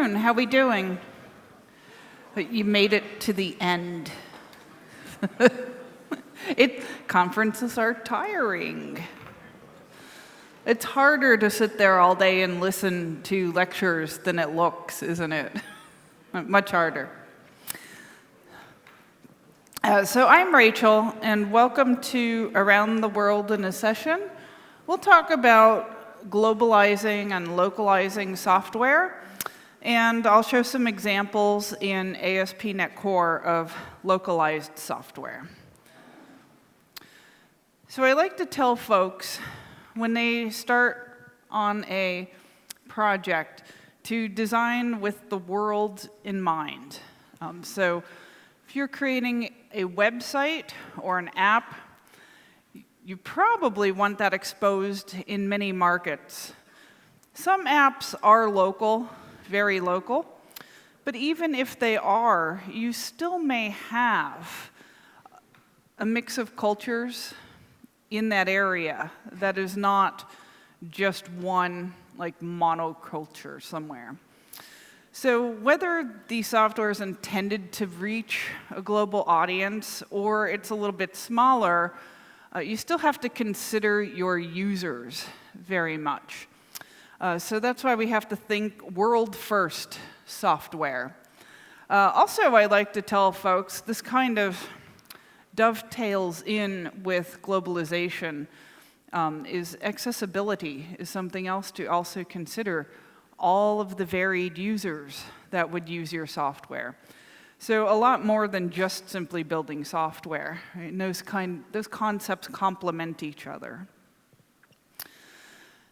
afternoon. How we doing? You made it to the end. Conferences are tiring. It's harder to sit there all day and listen to lectures than it looks, isn't it? Much harder. So I'm Rachel, and welcome to Around the World in a Session. We'll talk about globalizing and localizing software, and I'll show some examples in ASP.NET Core of localized software. So I like to tell folks when they start on a project to design with the world in mind. So if you're creating a website or an app, you probably want that exposed in many markets. Some apps are local, very local, but even if they are, you still may have a mix of cultures in that area that is not just one like monoculture somewhere. So whether the software is intended to reach a global audience or it's a little bit smaller, you still have to consider your users very much. So that's why we have to think world-first software. Also, I like to tell folks this kind of dovetails in with globalization. Is accessibility is something else to also consider. All of the varied users that would use your software. So a lot more than just simply building software. Right? And those concepts complement each other.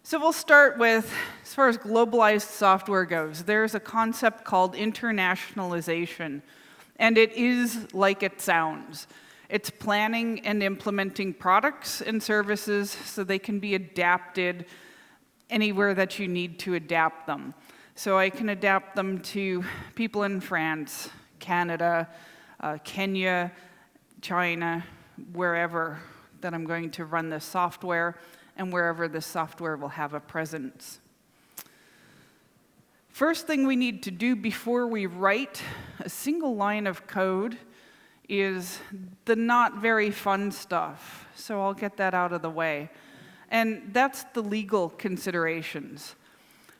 So we'll start with, as far as globalized software goes, there's a concept called internationalization, and it is like it sounds. It's planning and implementing products and services so they can be adapted anywhere that you need to adapt them. So I can adapt them to people in France, Canada, Kenya, China, wherever that I'm going to run this software, and wherever this software will have a presence. First thing we need to do before we write a single line of code is the not very fun stuff. So I'll get that out of the way. And that's the legal considerations.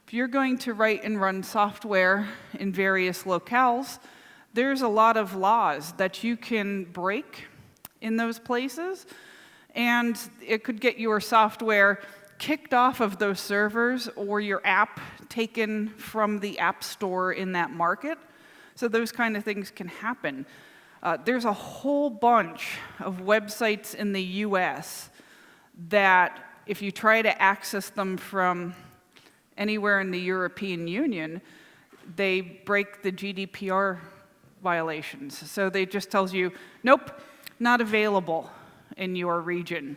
If you're going to write and run software in various locales, there's a lot of laws that you can break in those places, and it could get your software kicked off of those servers or your app taken from the app store in that market. So those kind of things can happen. There's a whole bunch of websites in the US that if you try to access them from anywhere in the European Union, they break the GDPR violations. So they just tells you, nope, not available in your region.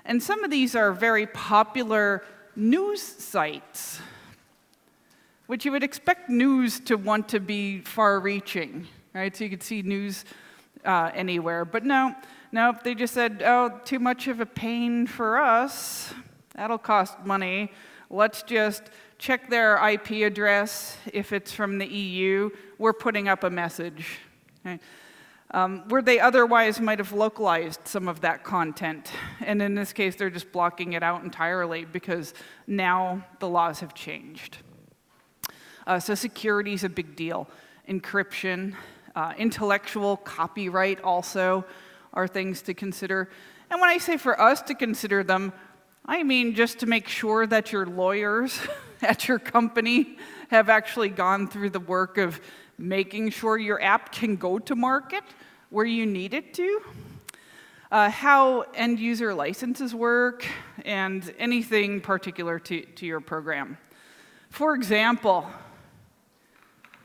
And some of these are very popular news sites, which you would expect news to want to be far-reaching, right? So you could see news anywhere. But no, they just said, oh, too much of a pain for us. That'll cost money. Let's just check their IP address. If it's from the EU, we're putting up a message. Okay? Where they otherwise might have localized some of that content. And in this case, they're just blocking it out entirely because now the laws have changed. So security is a big deal. Encryption, intellectual copyright also are things to consider. And when I say for us to consider them, I mean just to make sure that your lawyers at your company have actually gone through the work of making sure your app can go to market where you need it to, how end user licenses work, and anything particular to your program. For example,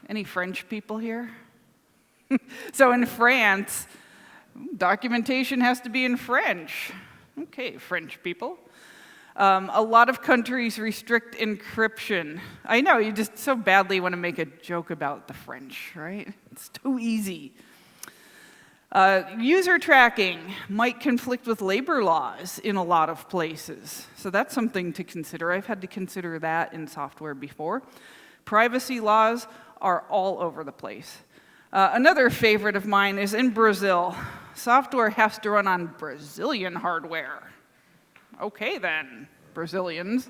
any French people here? So in France, documentation has to be in French. Okay, French people. A lot of countries restrict encryption. I know, you just so badly want to make a joke about the French, right? It's too easy. User tracking might conflict with labor laws in a lot of places. So that's something to consider. I've had to consider that in software before. Privacy laws are all over the place. Another favorite of mine is in Brazil. Software has to run on Brazilian hardware. Okay then, Brazilians.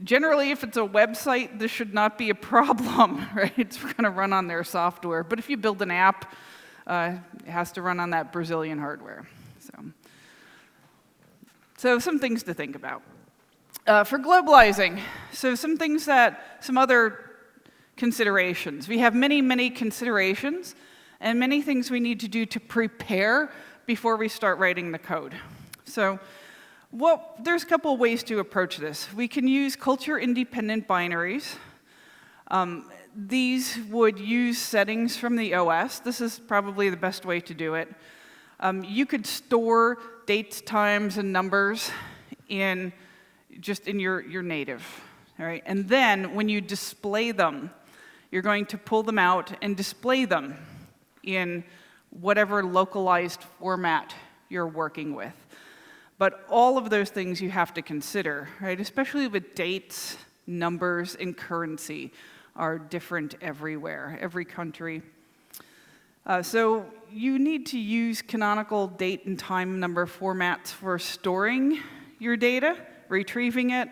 Generally, if it's a website, this should not be a problem, right? It's going to run on their software. But if you build an app, it has to run on that Brazilian hardware. So some things to think about. For globalizing, so some other considerations. We have many, many considerations and many things we need to do to prepare before we start writing the code. So there's a couple of ways to approach this. We can use culture-independent binaries. These would use settings from the OS. This is probably the best way to do it. You could store dates, times, and numbers in your native, all right? And then when you display them, you're going to pull them out and display them in whatever localized format you're working with. But all of those things you have to consider, right? Especially with dates, numbers, and currency are different everywhere, every country. So you need to use canonical date and time number formats for storing your data, retrieving it,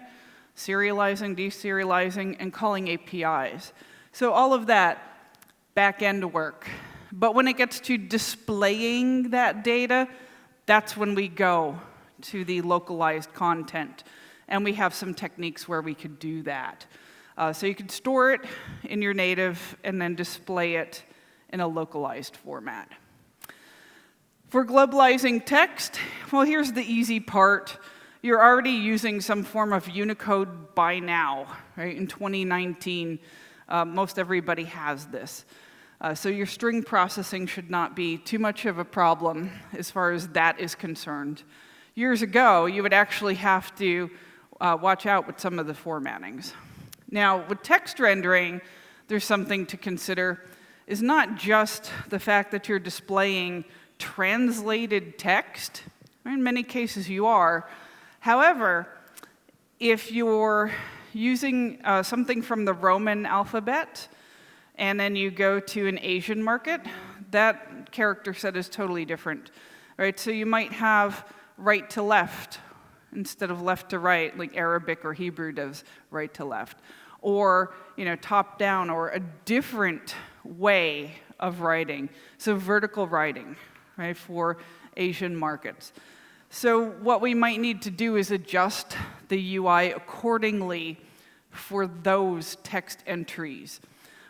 serializing, deserializing, and calling APIs. So all of that back-end work. But when it gets to displaying that data, that's when we go to the localized content. And we have some techniques where we could do that. So you could store it in your native and then display it in a localized format. For globalizing text, well, here's the easy part. You're already using some form of Unicode by now, right? In 2019, most everybody has this. So your string processing should not be too much of a problem as far as that is concerned. Years ago, you would actually have to watch out with some of the formattings. Now, with text rendering, there's something to consider. Is not just the fact that you're displaying translated text. In many cases, you are. However, if you're using something from the Roman alphabet, and then you go to an Asian market, that character set is totally different, right? So you might have right to left instead of left to right, like Arabic or Hebrew does right to left. Or, top down, or a different way of writing. So vertical writing, right, for Asian markets. So what we might need to do is adjust the UI accordingly for those text entries,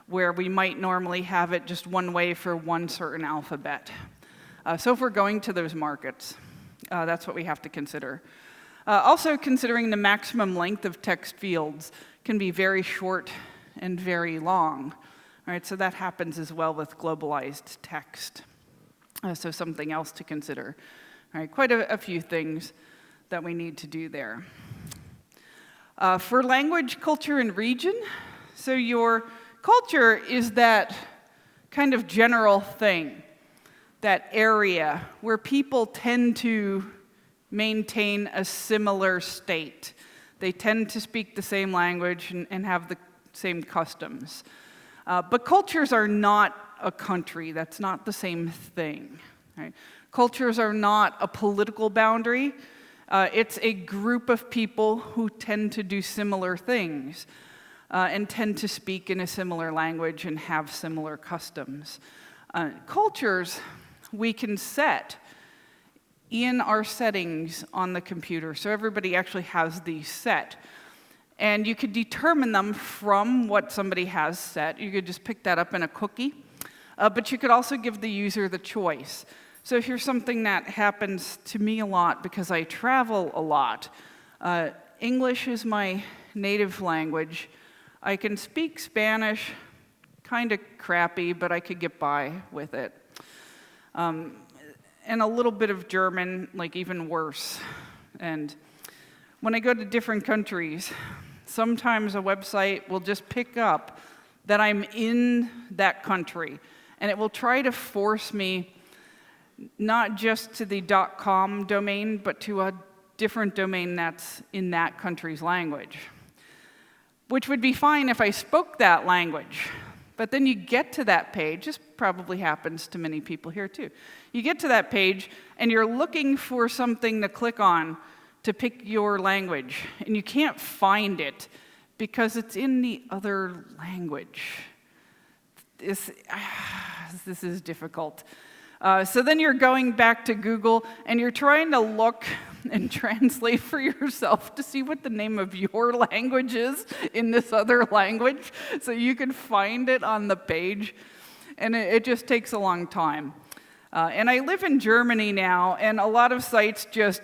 where we might normally have it just one way for one certain alphabet. So if we're going to those markets, that's what we have to consider. Also considering the maximum length of text fields can be very short and very long. All right, so that happens as well with globalized text. So something else to consider. All right, quite a few things that we need to do there. For language, culture, and region, so your culture is that kind of general thing, that area where people tend to maintain a similar state. They tend to speak the same language and have the same customs. But cultures are not a country. That's not the same thing. Right? Cultures are not a political boundary. It's a group of people who tend to do similar things and tend to speak in a similar language and have similar customs. Cultures we can set in our settings on the computer. So everybody actually has these set. And you could determine them from what somebody has set. You could just pick that up in a cookie. But you could also give the user the choice. So here's something that happens to me a lot because I travel a lot. English is my native language. I can speak Spanish, kind of crappy, but I could get by with it. And a little bit of German, like even worse. And when I go to different countries, sometimes a website will just pick up that I'm in that country, and it will try to force me not just to the .com domain, but to a different domain that's in that country's language. which would be fine if I spoke that language. But then you get to that page, this probably happens to many people here too. You get to that page and you're looking for something to click on to pick your language, and you can't find it because it's in the other language. This is difficult. So then you're going back to Google and you're trying to look and translate for yourself to see what the name of your language is in this other language so you can find it on the page. And it just takes a long time. And I live in Germany now, and a lot of sites just,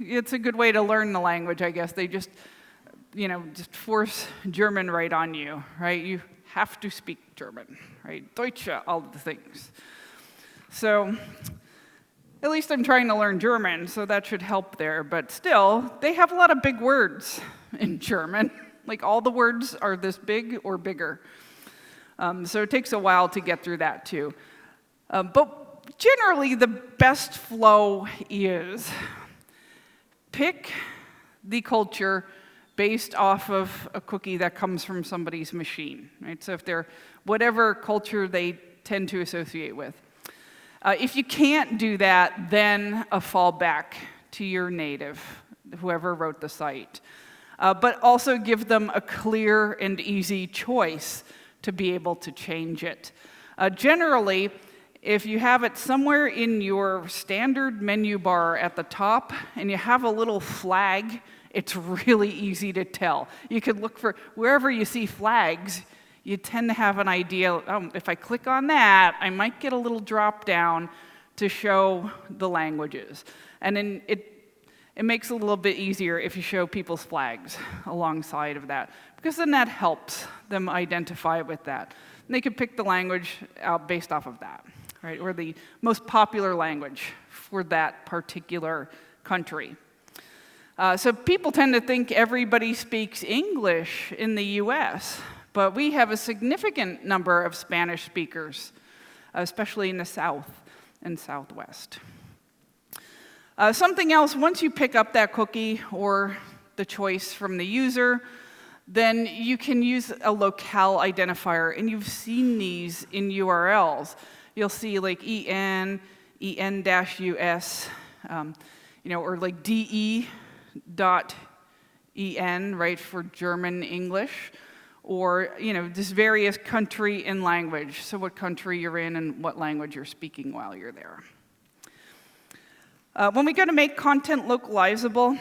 it's a good way to learn the language, I guess. They just force German right on you, right? You have to speak German, right? Deutsche, all the things. So at least I'm trying to learn German, so that should help there. But still, they have a lot of big words in German. Like all the words are this big or bigger. So it takes a while to get through that too. But generally, the best flow is pick the culture based off of a cookie that comes from somebody's machine, right? So if they're whatever culture they tend to associate with. If you can't do that, then a fallback to your native, whoever wrote the site. But also give them a clear and easy choice to be able to change it. Generally, if you have it somewhere in your standard menu bar at the top and you have a little flag, it's really easy to tell. You could look for, wherever you see flags, you tend to have an idea, oh, if I click on that, I might get a little drop down to show the languages. And then it makes it a little bit easier if you show people's flags alongside of that, because then that helps them identify with that. And they can pick the language out based off of that, right? Or the most popular language for that particular country. So people tend to think everybody speaks English in the US, but we have a significant number of Spanish speakers, especially in the South and Southwest. Something else, once you pick up that cookie or the choice from the user, then you can use a locale identifier, and you've seen these in URLs. You'll see like en, en-us, or like de.en, right, for German English, or just various country and language. So what country you're in and what language you're speaking while you're there. When we go to make content localizable,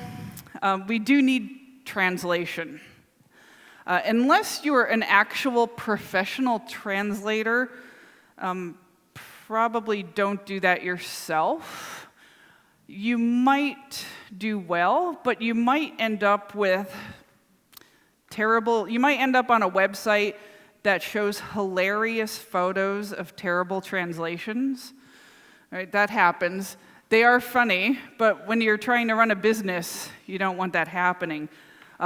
we do need translation. Unless you're an actual professional translator, probably don't do that yourself. You might do well, but you might end up with you might end up on a website that shows hilarious photos of terrible translations. Right, that happens. They are funny, but when you're trying to run a business, you don't want that happening.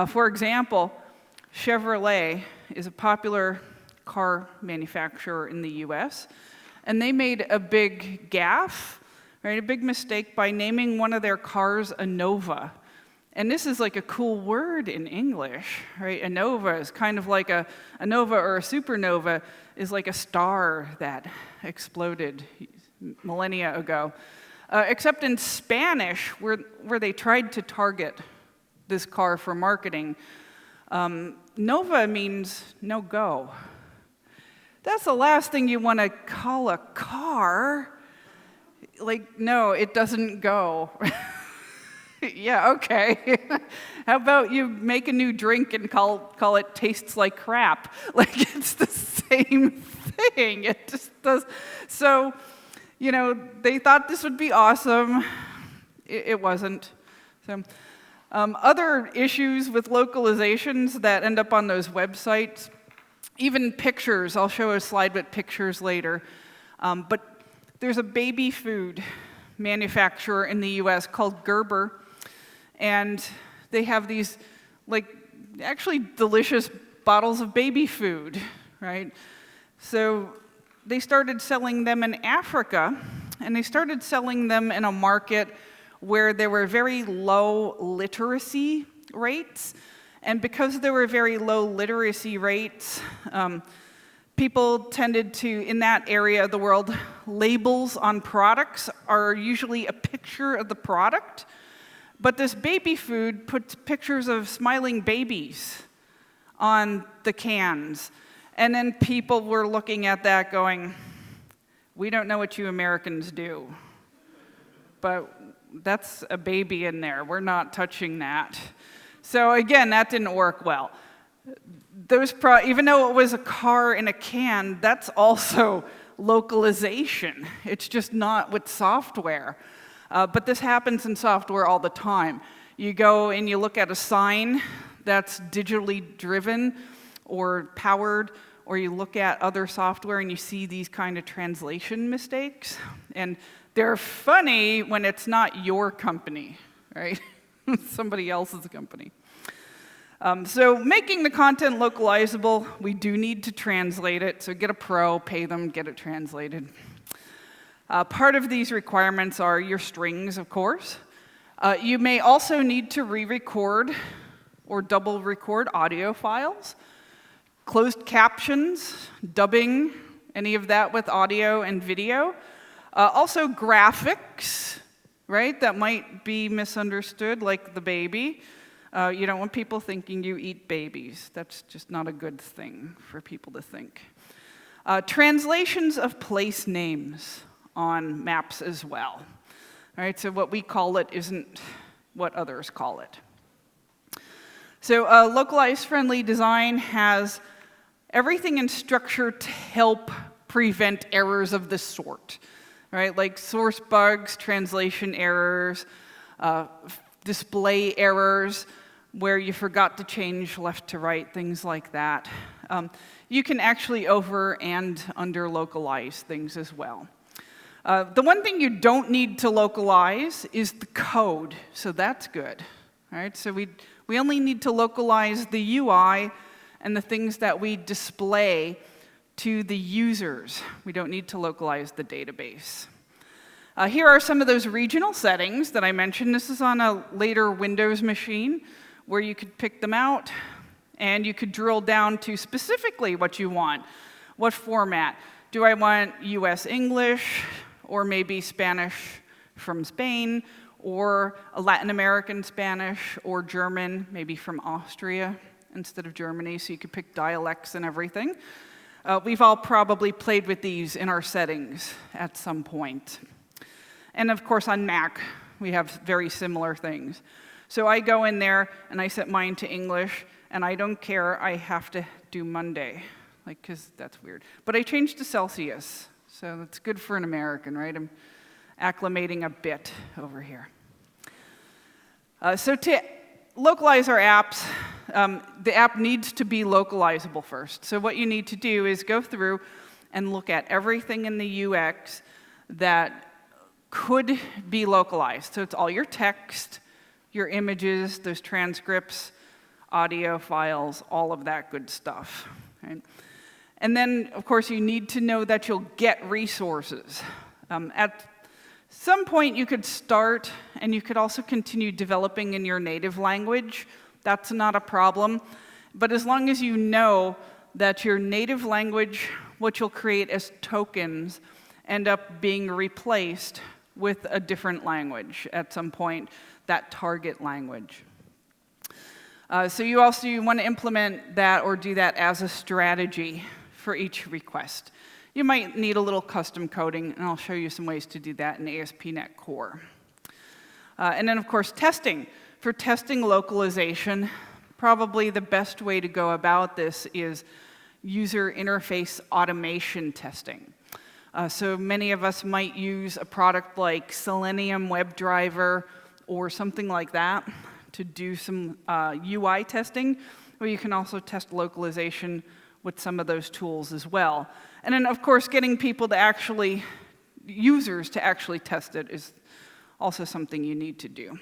For example, Chevrolet is a popular car manufacturer in the US, and they made a big gaffe, right, a big mistake by naming one of their cars a Nova. And this is like a cool word in English, right? A nova is kind of like a nova, or a supernova is like a star that exploded millennia ago. Except in Spanish, where they tried to target this car for marketing, nova means no go. That's the last thing you want to call a car. Like, no, it doesn't go. Yeah, okay. How about you make a new drink and call it tastes like crap? Like, it's the same thing. It just does. So, they thought this would be awesome. It wasn't. So, other issues with localizations that end up on those websites, even pictures. I'll show a slide with pictures later. But there's a baby food manufacturer in the US called Gerber, and they have these, actually delicious bottles of baby food, right? So they started selling them in Africa, and they started selling them in a market where there were very low literacy rates, And because there were very low literacy rates, people tended to, in that area of the world, labels on products are usually a picture of the product. But this baby food puts pictures of smiling babies on the cans. And then people were looking at that going, we don't know what you Americans do, but that's a baby in there. We're not touching that. So again, that didn't work well. Even though it was a car in a can, that's also localization. It's just not with software. But this happens in software all the time. You go and you look at a sign that's digitally driven or powered, or you look at other software and you see these kind of translation mistakes. And they're funny when it's not your company, right? Somebody else's company. So making the content localizable, we do need to translate it. So get a pro, pay them, get it translated. Part of these requirements are your strings, of course. You may also need to re-record or double record audio files. Closed captions, dubbing, any of that with audio and video. Also graphics, right, that might be misunderstood, like the baby. You don't want people thinking you eat babies. That's just not a good thing for people to think. Translations of place names on maps as well. All right, so what we call it isn't what others call it. So localize-friendly design has everything in structure to help prevent errors of this sort, right? Like source bugs, translation errors, display errors, where you forgot to change left to right, things like that. You can actually over and under localize things as well. The one thing you don't need to localize is the code, so that's good. All right, so we only need to localize the UI and the things that we display to the users. We don't need to localize the database. Here are some of those regional settings that I mentioned. This is on a later Windows machine where you could pick them out and you could drill down to specifically what you want. What format? Do I want US English, or maybe Spanish from Spain, or a Latin American Spanish, or German, maybe from Austria instead of Germany, so you could pick dialects and everything. We've all probably played with these in our settings at some point. And of course on Mac, we have very similar things. So I go in there and I set mine to English, and I don't care, I have to do Monday, because that's weird. But I changed to Celsius, so that's good for an American, right? I'm acclimating a bit over here. So to localize our apps, the app needs to be localizable first. So what you need to do is go through and look at everything in the UX that could be localized. So it's all your text, your images, those transcripts, audio files, all of that good stuff. Right? And then, of course, you need to know that you'll get resources. At some point, you could start, and you could also continue developing in your native language. That's not a problem. But as long as you know that your native language, what you'll create as tokens, end up being replaced with a different language at some point, that target language. So you want to implement that or do that as a strategy for each request. You might need a little custom coding, and I'll show you some ways to do that in ASP.NET Core. And then, of course, testing. For testing localization, probably the best way to go about this is user interface automation testing. So many of us might use a product like Selenium WebDriver or something like that to do some UI testing, or you can also test localization with some of those tools as well. And then, of course, getting people to actually, users to actually test it is also something you need to do.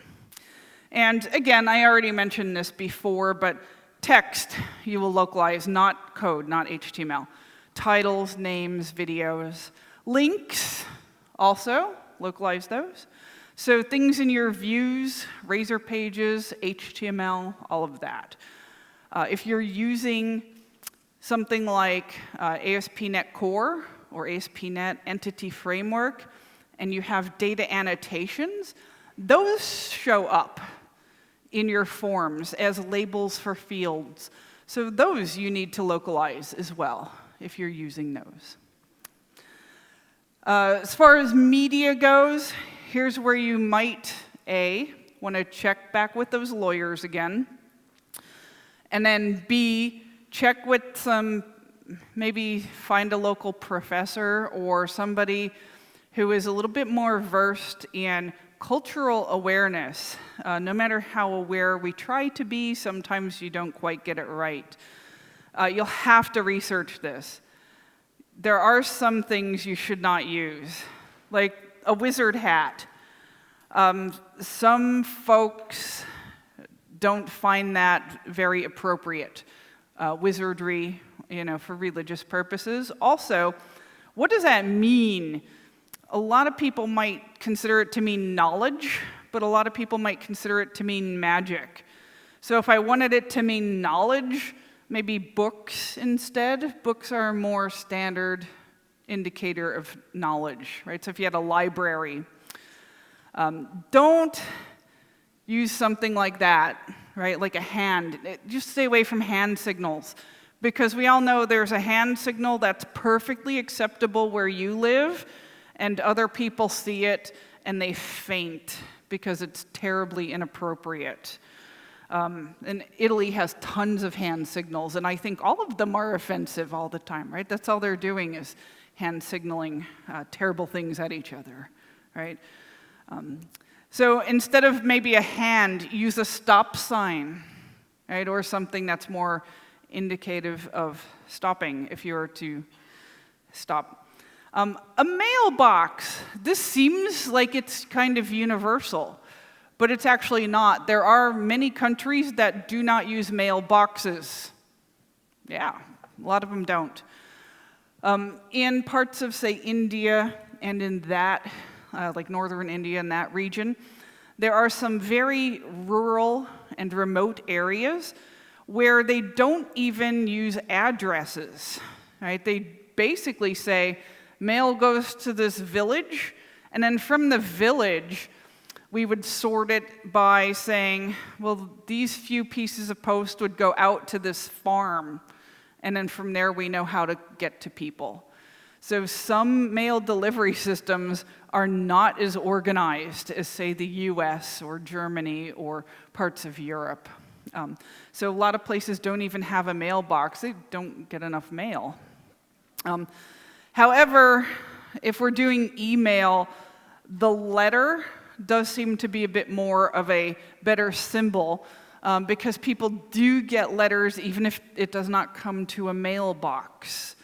And again, I already mentioned this before, but text, you will localize, not code, not HTML. Titles, names, videos. Links, also, localize those. So things in your views, Razor pages, HTML, all of that. If you're using something like ASP.NET Core or ASP.NET Entity Framework, and you have data annotations, those show up in your forms as labels for fields. So those you need to localize as well, if you're using those. As far as media goes, here's where you might, A, want to check back with those lawyers again, and then B, check with maybe find a local professor or somebody who is a little bit more versed in cultural awareness. No matter how aware we try to be, sometimes you don't quite get it right. You'll have to research this. There are some things you should not use, like a wizard hat. Some folks don't find that very appropriate. Wizardry, for religious purposes. Also, what does that mean? A lot of people might consider it to mean knowledge, but a lot of people might consider it to mean magic. So if I wanted it to mean knowledge, maybe books instead. Books are a more standard indicator of knowledge, right? So if you had a library, don't use something like that, right? Like a hand. Just stay away from hand signals, because we all know there's a hand signal that's perfectly acceptable where you live, and other people see it and they faint because it's terribly inappropriate. And Italy has tons of hand signals, and I think all of them are offensive all the time, right? That's all they're doing is hand signaling terrible things at each other, right? So instead of maybe a hand, use a stop sign, right? Or something that's more indicative of stopping if you were to stop. A mailbox. This seems like it's kind of universal, but it's actually not. There are many countries that do not use mailboxes. Yeah, a lot of them don't. In parts of, say, India and in that, like northern India and that region, there are some very rural and remote areas where they don't even use addresses, right? They basically say, mail goes to this village, and then from the village, we would sort it by saying, well, these few pieces of post would go out to this farm, and then from there we know how to get to people. So some mail delivery systems are not as organized as, say, the US or Germany or parts of Europe. So a lot of places don't even have a mailbox. They don't get enough mail. However, if we're doing email, the letter does seem to be a bit more of a better symbol, because people do get letters even if it does not come to a mailbox.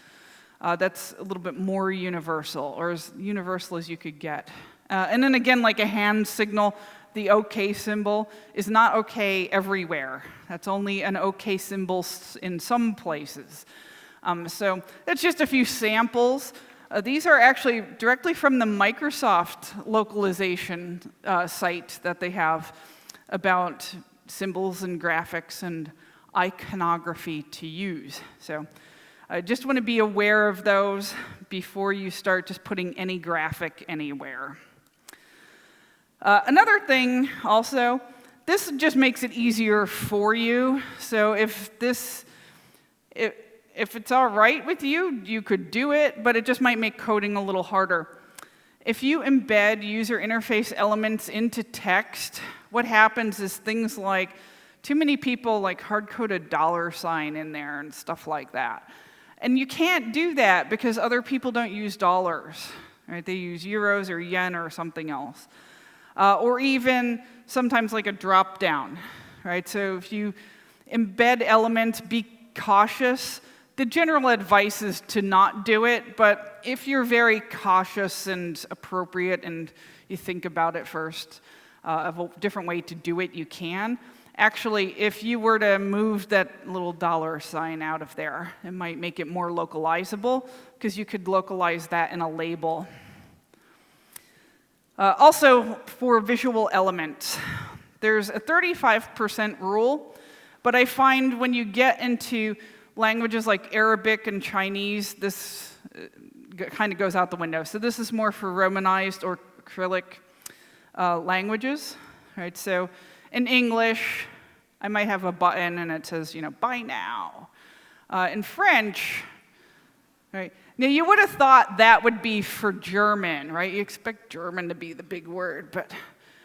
That's a little bit more universal, or as universal as you could get. And then again, like a hand signal, the OK symbol is not OK everywhere. That's only an OK symbol in some places. So that's just a few samples. These are actually directly from the Microsoft localization site that they have about symbols and graphics and iconography to use. So I just want to be aware of those before you start just putting any graphic anywhere. Another thing also, this just makes it easier for you. So if it's all right with you, you could do it, but it just might make coding a little harder. If you embed user interface elements into text, what happens is things like, too many people like hard-code a $ in there and stuff like that. And you can't do that because other people don't use dollars, right? They use euros or yen or something else. Or even sometimes like a drop-down, right? So if you embed elements, be cautious. The general advice is to not do it, but if you're very cautious and appropriate and you think about it first, of a different way to do it, you can. Actually, if you were to move that little $ out of there, it might make it more localizable, because you could localize that in a label. Also, for visual elements, there's a 35% rule, But I find when you get into languages like Arabic and Chinese, this kind of goes out the window. So this is more for Romanized or Cyrillic languages, right? So in English, I might have a button and it says, buy now. In French, right? Now you would have thought that would be for German, right? You expect German to be the big word, but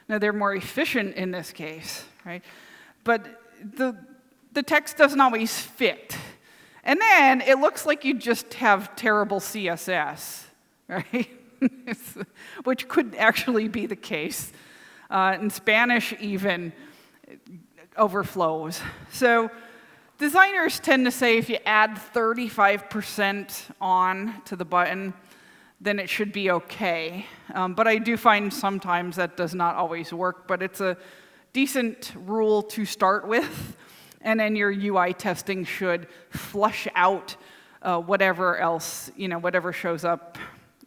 no, they're more efficient in this case, right? But the text doesn't always fit. And then it looks like you just have terrible CSS, right? Which could actually be the case. In Spanish even, it overflows. So designers tend to say if you add 35% on to the button, then it should be okay. But I do find sometimes that does not always work, but it's a decent rule to start with. And then your UI testing should flush out whatever else, whatever shows up,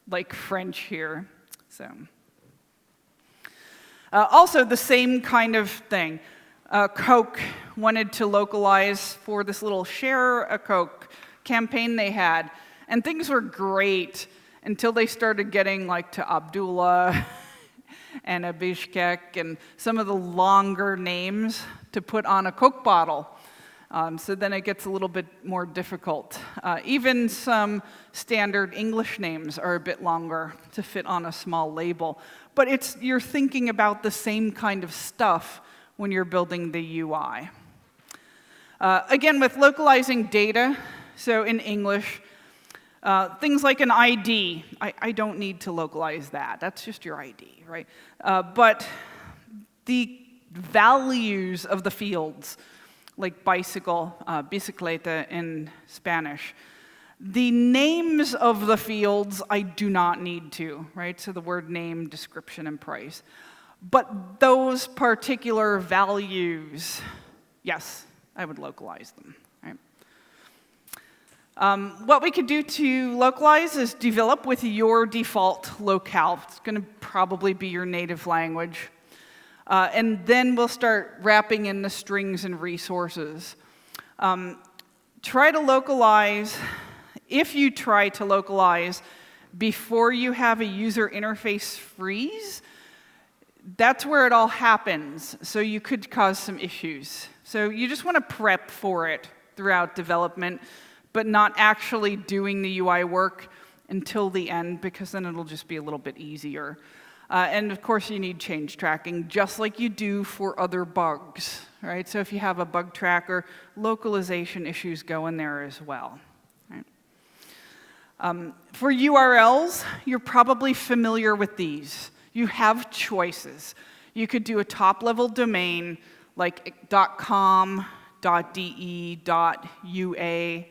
like French here. So, also the same kind of thing. Coke wanted to localize for this little Share a Coke campaign they had, and things were great until they started getting like to Abdullah and a Bishkek and some of the longer names to put on a Coke bottle. So then it gets a little bit more difficult. Even some standard English names are a bit longer to fit on a small label. But you're thinking about the same kind of stuff when you're building the UI. Again, with localizing data, so in English, things like an ID, I don't need to localize that. That's just your ID, right? But the values of the fields, like bicycle, bicicleta in Spanish, the names of the fields I do not need to, right? So the word name, description, and price. But those particular values, yes, I would localize them, right? What we could do to localize is develop with your default locale. It's going to probably be your native language. And then we'll start wrapping in the strings and resources. Try to localize, if you try to localize before you have a user interface freeze, that's where it all happens. So you could cause some issues. So you just want to prep for it throughout development, but not actually doing the UI work until the end, because then it'll just be a little bit easier. And of course, you need change tracking, just like you do for other bugs, right? So if you have a bug tracker, localization issues go in there as well. Right? For URLs, you're probably familiar with these. You have choices. You could do a top-level domain like .com, .de, .ua.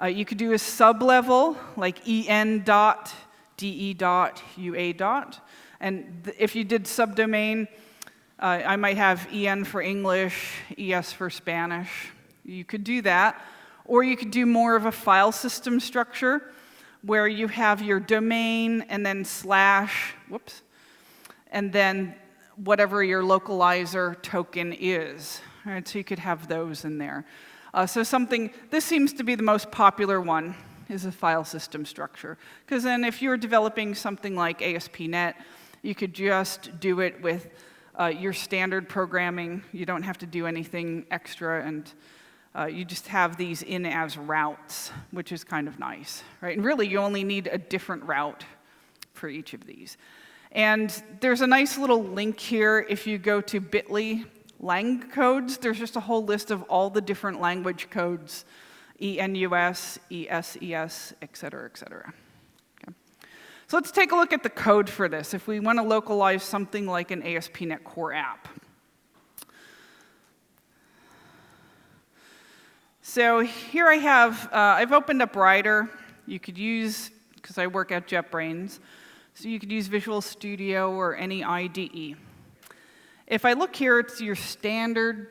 You could do a sub-level like en.de.ua. And if you did subdomain, I might have en for English, es for Spanish. You could do that. Or you could do more of a file system structure where you have your domain and then slash, and then whatever your localizer token is. All right, so you could have those in there. This seems to be the most popular one, is a file system structure. Because then if you're developing something like ASP.NET, you could just do it with your standard programming. You don't have to do anything extra, and you just have these in as routes, which is kind of nice, right? And really, you only need a different route for each of these. And there's a nice little link here. If you go to bit.ly lang codes, there's just a whole list of all the different language codes, ENUS, ESES, et cetera, et cetera. Okay. So let's take a look at the code for this if we want to localize something like an ASP.NET Core app. So here I have, I've opened up Rider. You could use, because I work at JetBrains, so you could use Visual Studio or any IDE. If I look here, it's your standard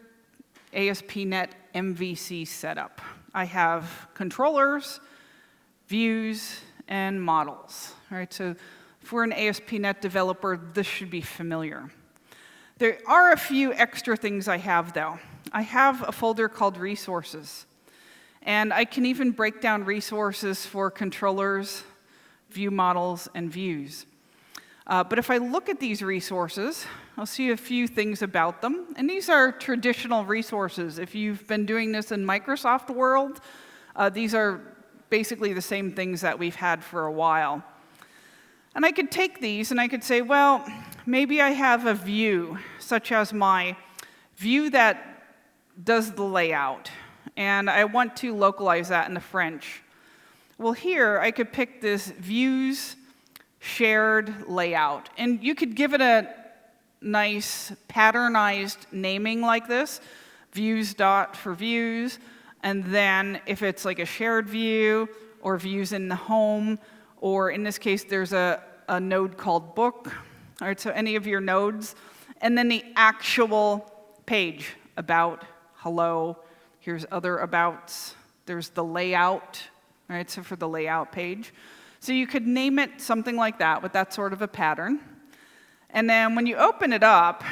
ASP.NET MVC setup. I have controllers, views, and models. All right, so if we're an ASP.NET developer, this should be familiar. There are a few extra things I have, though. I have a folder called Resources. And I can even break down resources for controllers, view models, and views. But if I look at these resources, I'll see a few things about them. And these are traditional resources. If you've been doing this in Microsoft world, these are basically the same things that we've had for a while. And I could take these and I could say, well, maybe I have a view, such as my view that does the layout. And I want to localize that into French. Well, here I could pick this views shared layout. And you could give it a nice patternized naming like this, views dot for views. And then if it's like a shared view or views in the home, or in this case, there's a node called book. All right, so any of your nodes. And then the actual page, about, hello. Here's other abouts. There's the layout, all right, so for the layout page. So you could name it something like that with that sort of a pattern. And then when you open it up,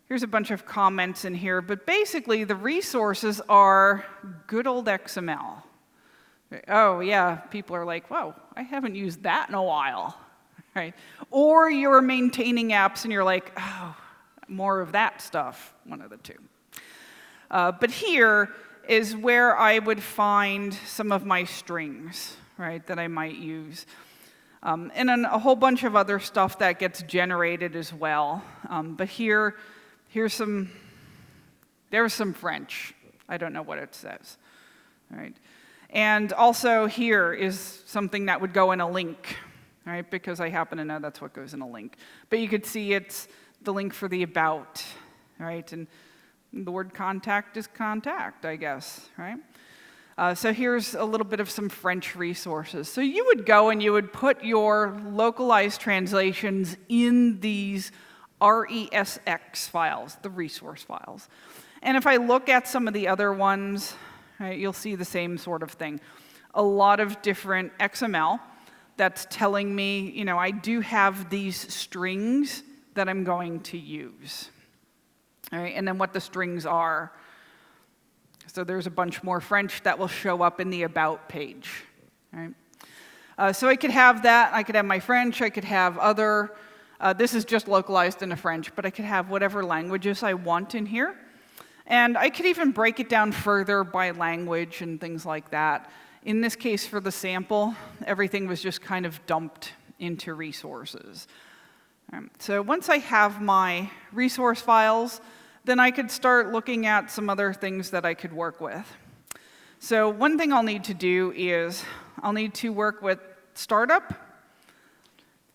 here's a bunch of comments in here, but basically the resources are good old XML. Oh yeah, people are like, whoa, I haven't used that in a while, right? Or you're maintaining apps and you're like, oh, more of that stuff, one of the two. But here is where I would find some of my strings, right, that I might use. And then a whole bunch of other stuff that gets generated as well. But there's some French. I don't know what it says, right? And also here is something that would go in a link, right, because I happen to know that's what goes in a link. But you could see it's the link for the about, right? And the word contact is contact, I guess, right? So here's a little bit of some French resources. So you would go and you would put your localized translations in these RESX files, the resource files. And if I look at some of the other ones, right, you'll see the same sort of thing. A lot of different XML that's telling me, you know, I do have these strings that I'm going to use. All right, and then what the strings are. So there's a bunch more French that will show up in the About page. Right? So I could have that. I could have my French. I could have other. This is just localized into French, but I could have whatever languages I want in here. And I could even break it down further by language and things like that. In this case, for the sample, everything was just kind of dumped into resources. So once I have my resource files, then I could start looking at some other things that I could work with. So one thing I'll need to do is I'll need to work with startup.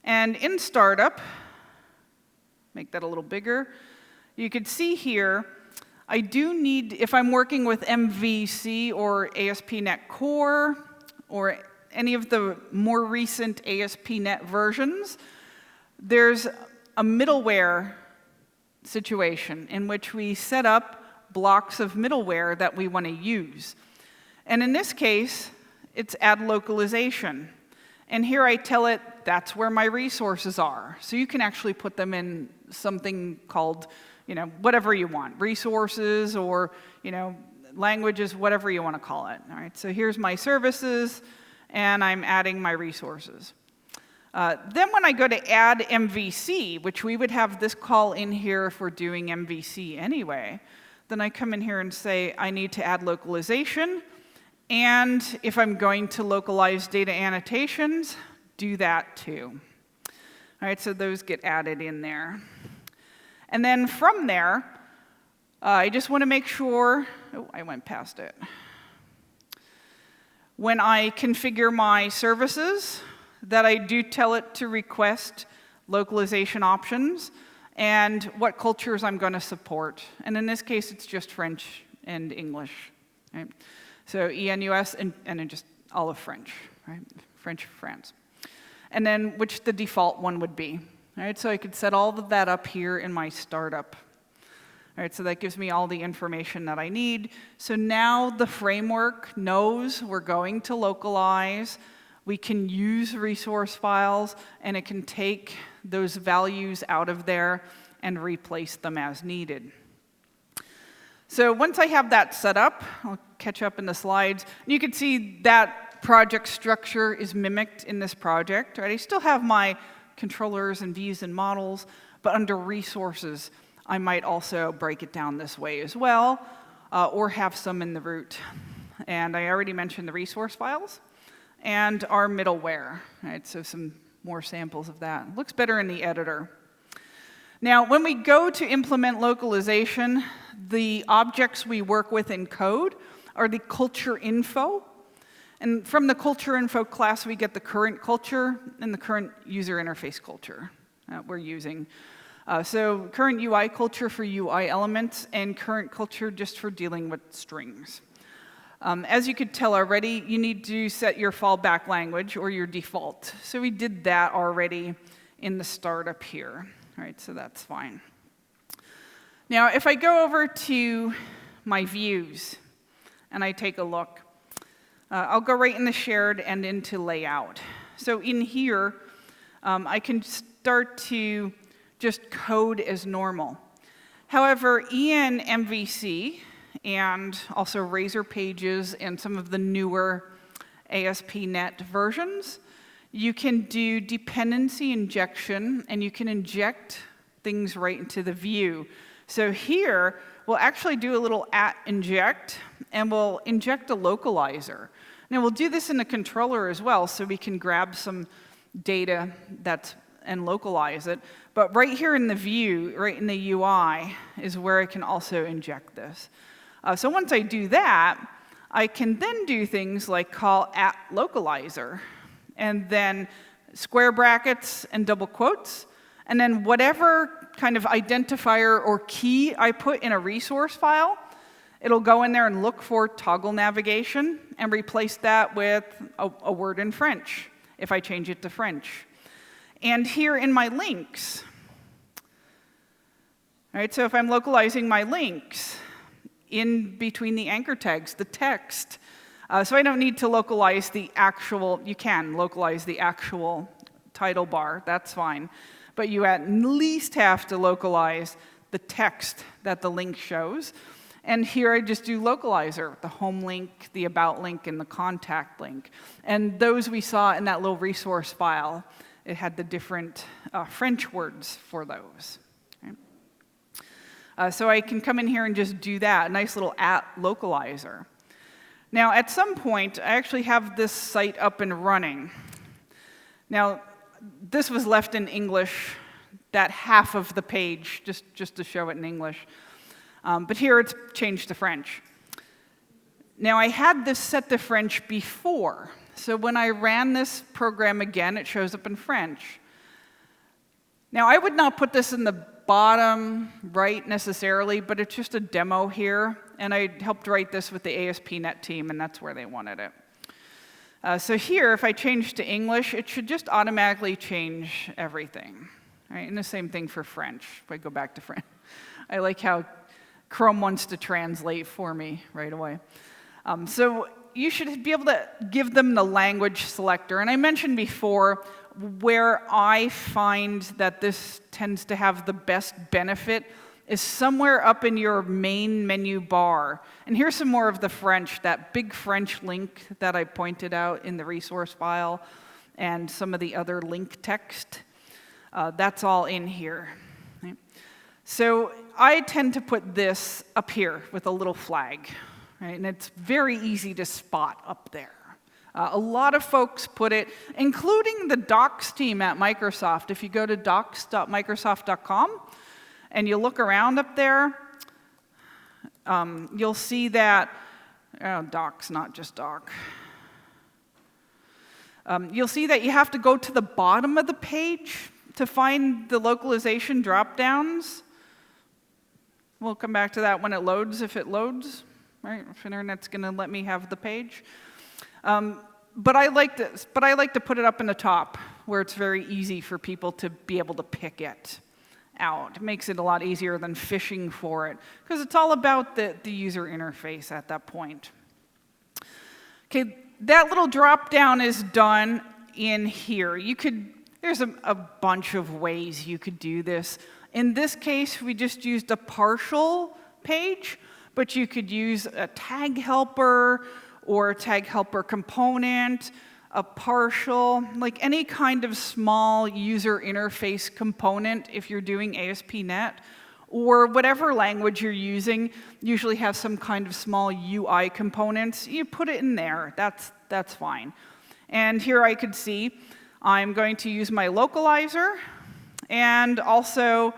And in startup, make that a little bigger, you could see here, I do need, if I'm working with MVC or ASP.NET Core or any of the more recent ASP.NET versions, there's a middleware situation in which we set up blocks of middleware that we want to use. And in this case, it's add localization. And here I tell it that's where my resources are. So you can actually put them in something called, you know, whatever you want, resources or, you know, languages, whatever you want to call it. All right, so here's my services, and I'm adding my resources. Then when I go to add MVC, which we would have this call in here if we're doing MVC anyway, then I come in here and say I need to add localization, and if I'm going to localize data annotations, do that too. All right, so those get added in there. And then from there, I just want to make sure, oh, I went past it. When I configure my services, that I do tell it to request localization options and what cultures I'm going to support. And in this case, it's just French and English. Right? So ENUS and then just all of French, right? French, France. And then which the default one would be. All right, so I could set all of that up here in my startup. All right, so that gives me all the information that I need. So now the framework knows we're going to localize. We can use resource files, and it can take those values out of there and replace them as needed. So once I have that set up, I'll catch up in the slides. You can see that project structure is mimicked in this project, right? I still have my controllers and views and models, but under resources, I might also break it down this way as well, or have some in the root. And I already mentioned the resource files and our middleware, right? So some more samples of that. Looks better in the editor. Now, when we go to implement localization, the objects we work with in code are the culture info. And from the culture info class, we get the current culture and the current user interface culture that we're using. So current UI culture for UI elements and current culture just for dealing with strings. As you could tell already, you need to set your fallback language or your default. So we did that already in the startup here. All right, so that's fine. Now, if I go over to my views and I take a look, I'll go right in the shared and into layout. So in here, I can start to just code as normal. However, in MVC and also Razor Pages and some of the newer ASP NET versions, you can do dependency injection, and you can inject things right into the view. So here, we'll actually do a little @inject, and we'll inject a localizer. Now, we'll do this in the controller as well, so we can grab some data and localize it. But right here in the view, right in the UI, is where I can also inject this. So once I do that, I can then do things like call @localizer, and then square brackets and double quotes, and then whatever kind of identifier or key I put in a resource file, it'll go in there and look for toggle navigation and replace that with a word in French, if I change it to French. And here in my links, all right, so if I'm localizing my links in between the anchor tags, the text, so I don't need to localize the actual, you can localize the actual title bar, that's fine. But you at least have to localize the text that the link shows. And here I just do localizer, the home link, the about link, and the contact link. And those we saw in that little resource file. It had the different French words for those. Okay. So I can come in here and just do that, a nice little @localizer. Now, at some point, I actually have this site up and running. Now, this was left in English, that half of the page, just to show it in English. But here it's changed to French. Now, I had this set to French before. So when I ran this program again, it shows up in French. Now, I would not put this in the bottom right necessarily, but it's just a demo here. And I helped write this with the ASP NET team, and that's where they wanted it. So here, if I change to English, it should just automatically change everything. Right? And the same thing for French, if I go back to French. I like how Chrome wants to translate for me right away. So you should be able to give them the language selector. And I mentioned before, where I find that this tends to have the best benefit is somewhere up in your main menu bar. And here's some more of the French, that big French link that I pointed out in the resource file, and some of the other link text. That's all in here. Right? So I tend to put this up here with a little flag. Right? And it's very easy to spot up there. A lot of folks put it, including the docs team at Microsoft. If you go to docs.microsoft.com and you look around up there, you'll see that, docs, not just doc. You'll see that you have to go to the bottom of the page to find the localization drop-downs. We'll come back to that when it loads, if it loads. Right? If Internet's going to let me have the page. But I like to put it up in the top, where it's very easy for people to be able to pick it out. It makes it a lot easier than fishing for it, because it's all about the user interface at that point. Okay, that little drop down is done in here. There's a bunch of ways you could do this. In this case, we just used a partial page, but you could use a tag helper or a tag helper component, a partial, like any kind of small user interface component if you're doing ASP.NET, or whatever language you're using usually has some kind of small UI components. You put it in there, that's fine. And here I could see I'm going to use my localizer and also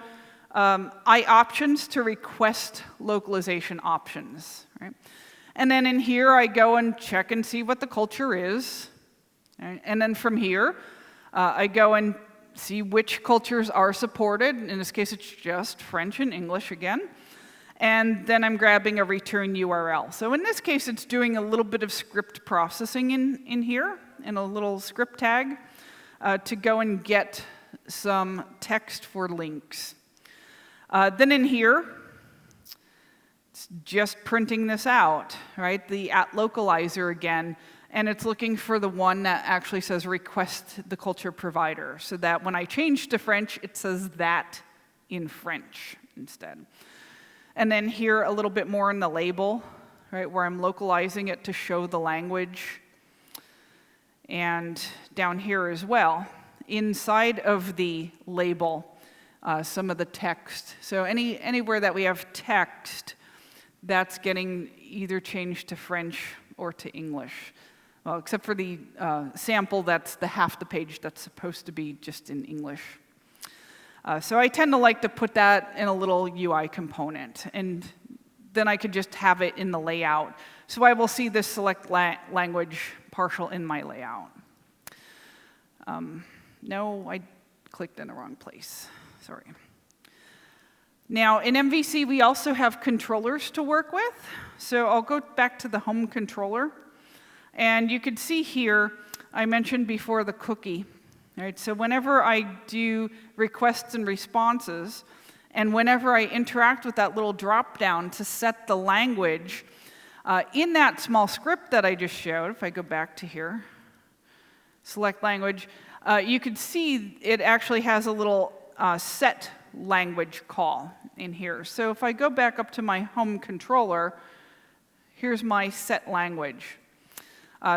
options to request localization options. Right? And then in here I go and check and see what the culture is. Right? And then from here I go and see which cultures are supported. In this case, it's just French and English again. And then I'm grabbing a return URL. So in this case, it's doing a little bit of script processing in here, in a little script tag, to go and get some text for links. Then in here, it's just printing this out, right? The @localizer again. And it's looking for the one that actually says request the culture provider, so that when I change to French, it says that in French instead. And then here a little bit more in the label, right, where I'm localizing it to show the language. And down here as well, inside of the label, some of the text. So anywhere that we have text, that's getting either changed to French or to English. Well, except for the sample, that's the half the page that's supposed to be just in English. So I tend to like to put that in a little UI component, and then I could just have it in the layout. So I will see this select language partial in my layout. No, I clicked in the wrong place. Sorry. Now, in MVC, we also have controllers to work with. So I'll go back to the home controller. And you can see here, I mentioned before the cookie. Right? So whenever I do requests and responses, and whenever I interact with that little drop-down to set the language, in that small script that I just showed, if I go back to here, select language, you can see it actually has a little set language call in here. So if I go back up to my home controller, here's my set language.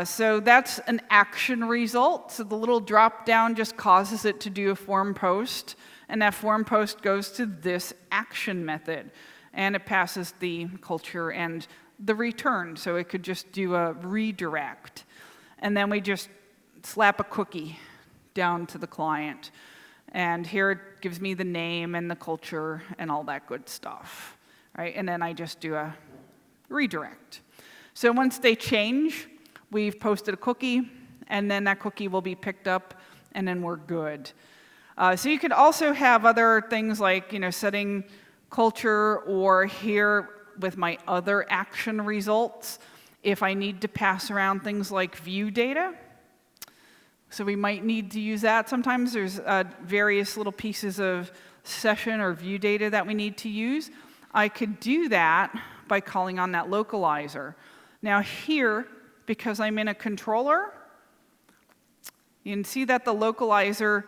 So that's an action result. So the little drop down just causes it to do a form post, and that form post goes to this action method, and it passes the culture and the return. So it could just do a redirect, and then we just slap a cookie down to the client, and here it gives me the name and the culture and all that good stuff, right? And then I just do a redirect. So once they change, we've posted a cookie, and then that cookie will be picked up, and then we're good. So you could also have other things like, setting culture, or here with my other action results, if I need to pass around things like view data. So we might need to use that. Sometimes there's various little pieces of session or view data that we need to use. I could do that by calling on that localizer. Now here, because I'm in a controller, you can see that the localizer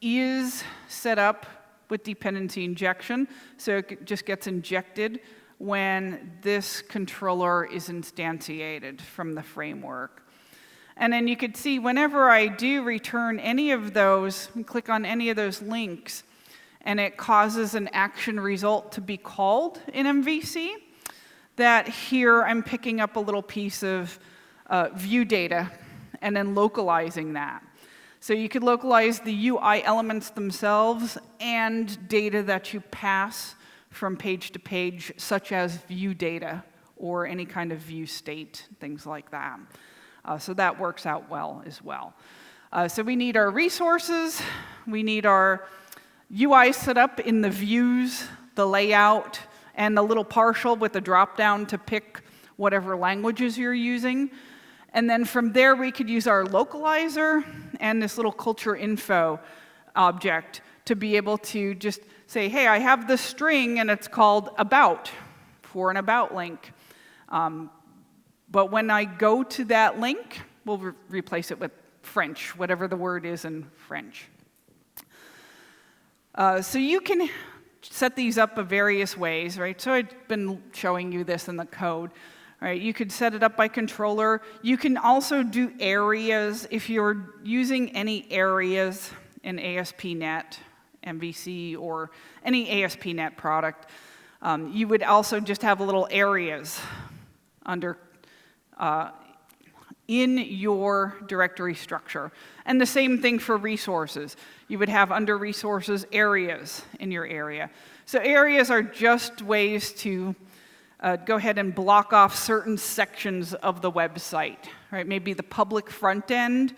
is set up with dependency injection, so it just gets injected when this controller is instantiated from the framework. And then you could see whenever I do return any of those, and click on any of those links, and it causes an action result to be called in MVC, that here I'm picking up a little piece of view data and then localizing that. So you could localize the UI elements themselves and data that you pass from page to page, such as view data or any kind of view state, things like that. So that works out well as well. So we need our resources, we need our UI set up in the views, the layout, and the little partial with the drop-down to pick whatever languages you're using. And then from there, we could use our localizer and this little culture info object to be able to just say, hey, I have this string, and it's called about, for an about link. But when I go to that link, we'll replace it with French, whatever the word is in French. So you can set these up in various ways, right? So I've been showing you this in the code. Right, you could set it up by controller. You can also do areas if you're using any areas in ASP.NET, MVC, or any ASP.NET product. You would also just have little areas under in your directory structure. And the same thing for resources. You would have under resources areas in your area. So areas are just ways to go ahead and block off certain sections of the website, right? Maybe the public front end,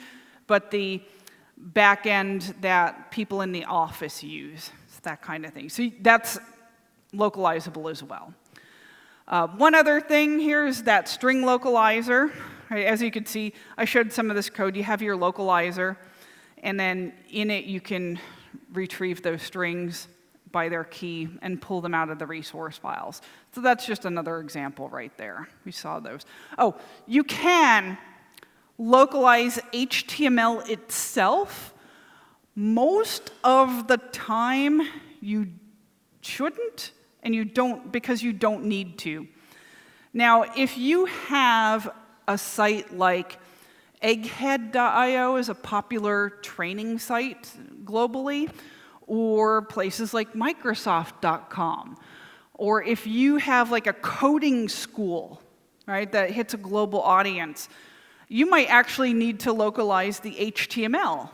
but the back end that people in the office use. It's that kind of thing. So that's localizable as well. One other thing here is that string localizer. Right? As you can see, I showed some of this code. You have your localizer, and then in it you can retrieve those strings by their key and pull them out of the resource files. So that's just another example right there. We saw those. Oh, you can localize HTML itself. Most of the time you shouldn't, and you don't because you don't need to. Now, if you have a site like egghead.io is a popular training site globally, or places like Microsoft.com. Or if you have like a coding school, right, that hits a global audience, you might actually need to localize the HTML,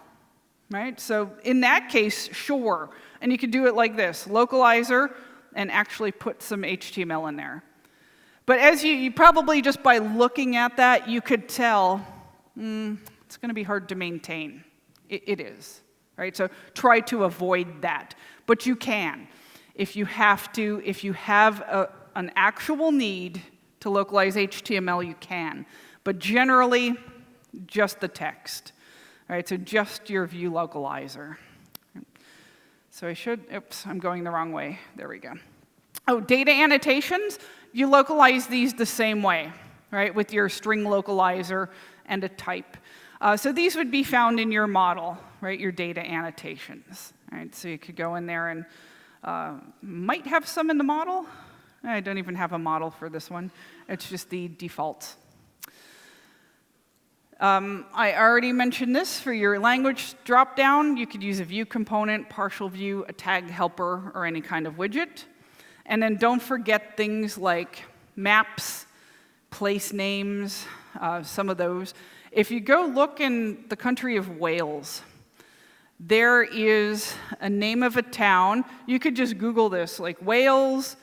right? So in that case, sure. And you can do it like this, localizer, and actually put some HTML in there. But as you probably just by looking at that, you could tell, it's going to be hard to maintain. It is. Right? So try to avoid that. But you can. If you have to, if you have an actual need to localize HTML, you can. But generally, just the text. Right? So just your view localizer. So oops, I'm going the wrong way. There we go. Oh, data annotations, you localize these the same way, right? With your string localizer and a type. So these would be found in your model, right? Your data annotations. Right? So you could go in there and might have some in the model. I don't even have a model for this one. It's just the default. I already mentioned this for your language dropdown. You could use a view component, partial view, a tag helper, or any kind of widget. And then don't forget things like maps, place names, some of those. If you go look in the country of Wales, there is a name of a town. You could just Google this, like Wales,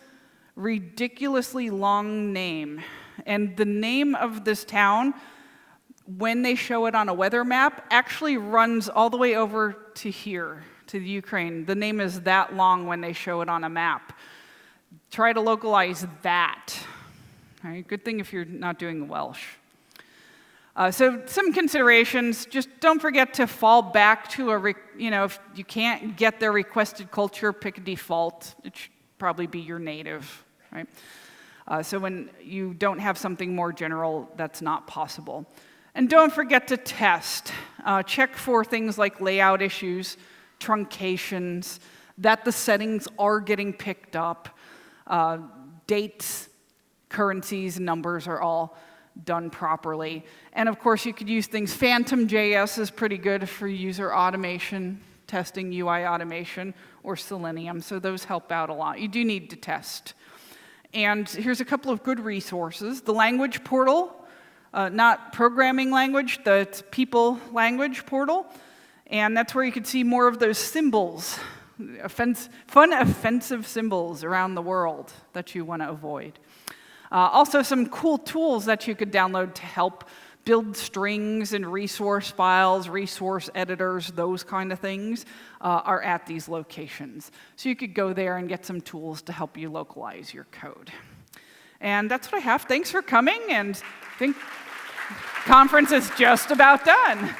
ridiculously long name. And the name of this town, when they show it on a weather map, actually runs all the way over to here, to the Ukraine. The name is that long when they show it on a map. Try to localize that. All right, good thing if you're not doing Welsh. So some considerations, just don't forget to fall back to if you can't get their requested culture, pick a default. It should probably be your native, right? So when you don't have something more general, that's not possible. And don't forget to test. Check for things like layout issues, truncations, that the settings are getting picked up, dates, currencies, numbers are all done properly. And of course, you could use things. Phantom.js is pretty good for user automation, testing UI automation, or Selenium, so those help out a lot. You do need to test. And here's a couple of good resources. The language portal, not programming language, the people language portal. And that's where you can see more of those symbols, fun offensive symbols around the world that you want to avoid. Also some cool tools that you could download to help build strings and resource files, resource editors, those kind of things are at these locations. So you could go there and get some tools to help you localize your code. And that's what I have. Thanks for coming, and I think conference is just about done.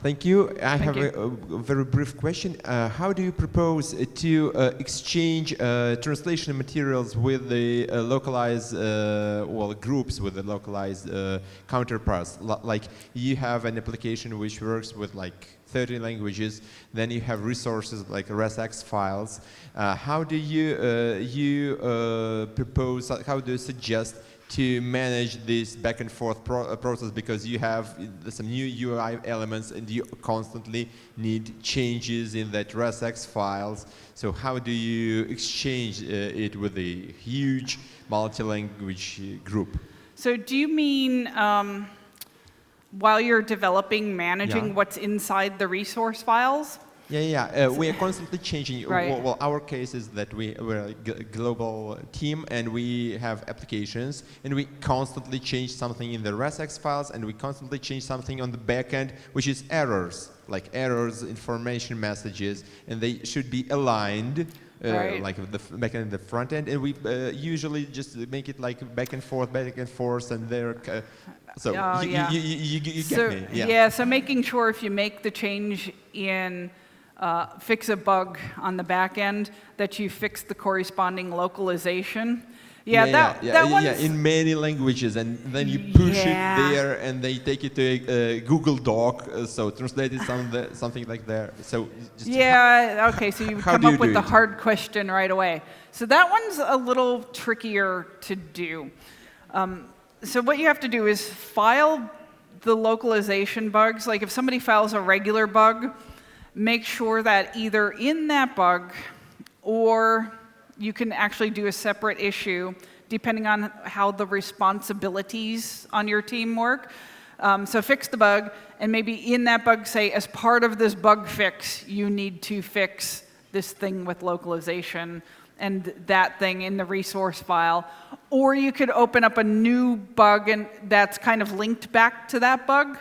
Thank you. I Thank have you. a very brief question. How do you propose to exchange translation materials with the localized groups with the localized counterparts? Like you have an application which works with like 30 languages, then you have resources like ResX files. How do you propose? How do you suggest to manage this back and forth process, because you have some new UI elements and you constantly need changes in that ResX files. So how do you exchange it with a huge multi-language group? So do you mean while you're developing, managing what's inside the resource files? We are constantly changing. Right. Well, our case is that we're a global team and we have applications and we constantly change something in the ResX files and we constantly change something on the backend, which is errors, like errors, information messages, and they should be aligned. Right. Like the backend and the front end, and we usually just make it like back and forth, and there. So you get me. Yeah. So making sure if you make the change in fix a bug on the back end, that you fix the corresponding localization. That one's in many languages, and then you push it there, and they take it to a Google Doc, so translated something like there. So just okay, so you come up with the hard question right away. So that one's a little trickier to do. So what you have to do is file the localization bugs. Like if somebody files a regular bug, make sure that either in that bug or you can actually do a separate issue depending on how the responsibilities on your team work. So fix the bug, and maybe in that bug say, as part of this bug fix, you need to fix this thing with localization and that thing in the resource file. Or you could open up a new bug and that's kind of linked back to that bug.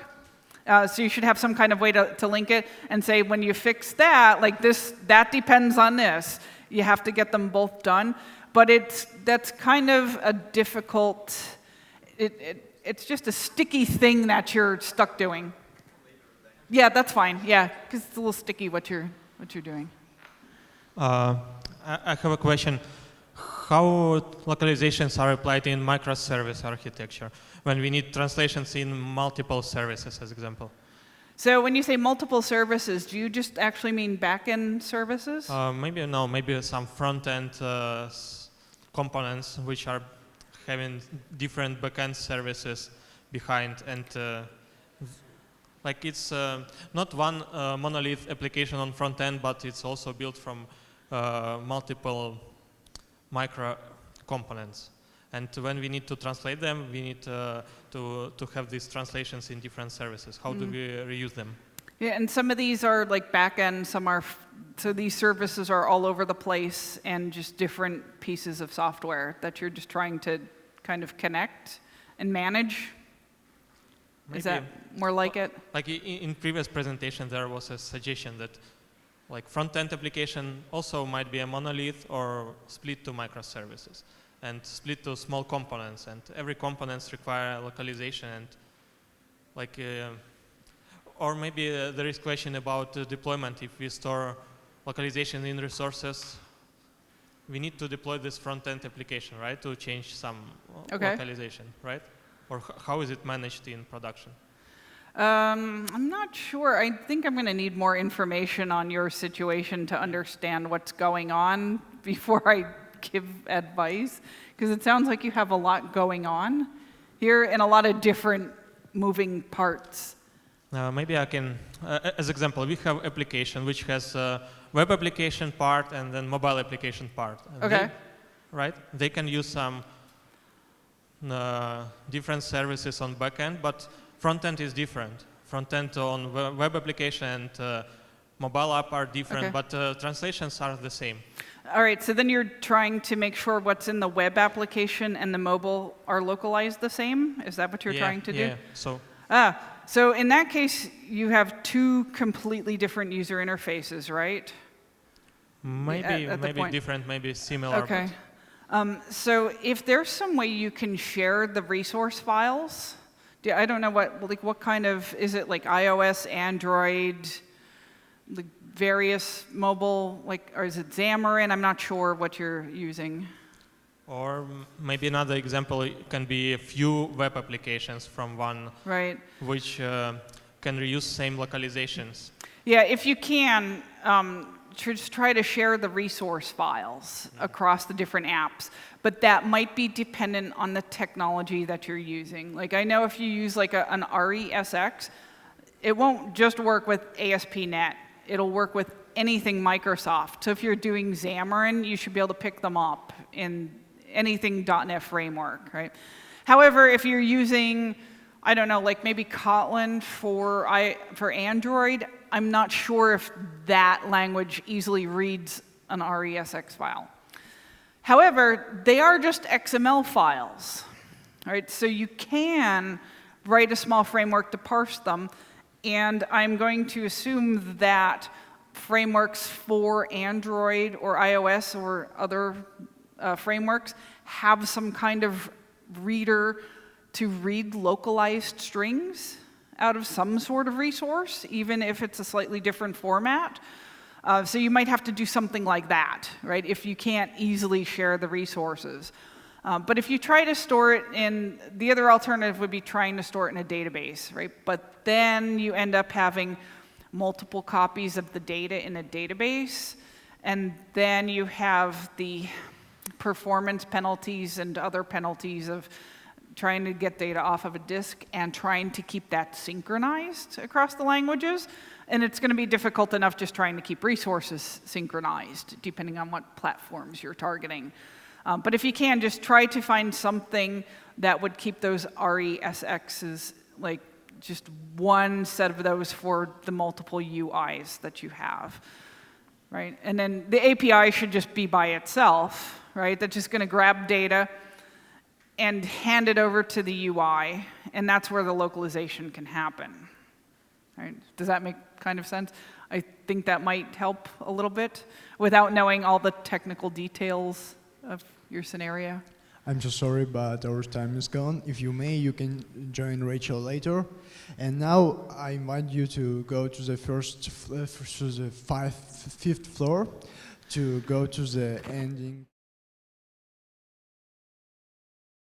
So you should have some kind of way to link it and say, when you fix that, like this, that depends on this. You have to get them both done. But that's kind of a difficult, it's just a sticky thing that you're stuck doing. Yeah, that's fine. Yeah, because it's a little sticky what you're doing. I have a question. How localizations are applied in microservice architecture when we need translations in multiple services, as example? So when you say multiple services, do you just actually mean back-end services? Maybe some front-end components which are having different back-end services behind, and like it's not one monolith application on front-end, but it's also built from multiple micro components. And when we need to translate them, we need to have these translations in different services. How do we reuse them? Yeah, and some of these are like back-end, some are, so these services are all over the place and just different pieces of software that you're just trying to kind of connect and manage. Maybe. Is that more like it? Like in previous presentation, there was a suggestion that like front-end application also might be a monolith or split to microservices and split to small components, and every components require localization, and like or maybe there is question about deployment. If we store localization in resources, we need to deploy this front-end application, right, to change some localization, right? Or how is it managed in production? I'm not sure. I think I'm going to need more information on your situation to understand what's going on before I give advice, because it sounds like you have a lot going on here and a lot of different moving parts. Maybe I can, as example, we have application which has a web application part and then mobile application part. And they can use some different services on backend, but front-end is different. Front-end on web application and mobile app are different, but translations are the same. All right, so then you're trying to make sure what's in the web application and the mobile are localized the same? Is that what you're trying to do? Yeah, so in that case, you have two completely different user interfaces, right? Maybe different, maybe similar. Okay. So if there's some way you can share the resource files Yeah, I don't know what kind of, is it like iOS, Android, like various mobile, or is it Xamarin? I'm not sure what you're using. Or maybe another example can be a few web applications from one, right, which can reuse same localizations. Yeah, if you can, just try to share the resource files across the different apps. But that might be dependent on the technology that you're using. Like I know if you use like an RESX, it won't just work with ASP.NET. It'll work with anything Microsoft. So if you're doing Xamarin, you should be able to pick them up in anything .NET framework, right? However, if you're using, I don't know, like maybe Kotlin for Android, I'm not sure if that language easily reads an RESX file. However, they are just XML files, right? So you can write a small framework to parse them, and I'm going to assume that frameworks for Android or iOS or other frameworks have some kind of reader to read localized strings out of some sort of resource, even if it's a slightly different format. So you might have to do something like that, right, if you can't easily share the resources. But if you try to store it in, the other alternative would be trying to store it in a database, right? But then you end up having multiple copies of the data in a database, and then you have the performance penalties and other penalties of trying to get data off of a disk and trying to keep that synchronized across the languages. And it's going to be difficult enough just trying to keep resources synchronized, depending on what platforms you're targeting. But if you can, just try to find something that would keep those RESXs, like just one set of those for the multiple UIs that you have, right? And then the API should just be by itself, right? That's just going to grab data and hand it over to the UI, and that's where the localization can happen. Right? Does that make kind of sense? I think that might help a little bit without knowing all the technical details of your scenario. I'm so sorry, but our time is gone. If you may, you can join Rachel later. And now I invite you to go to the fifth floor to go to the ending.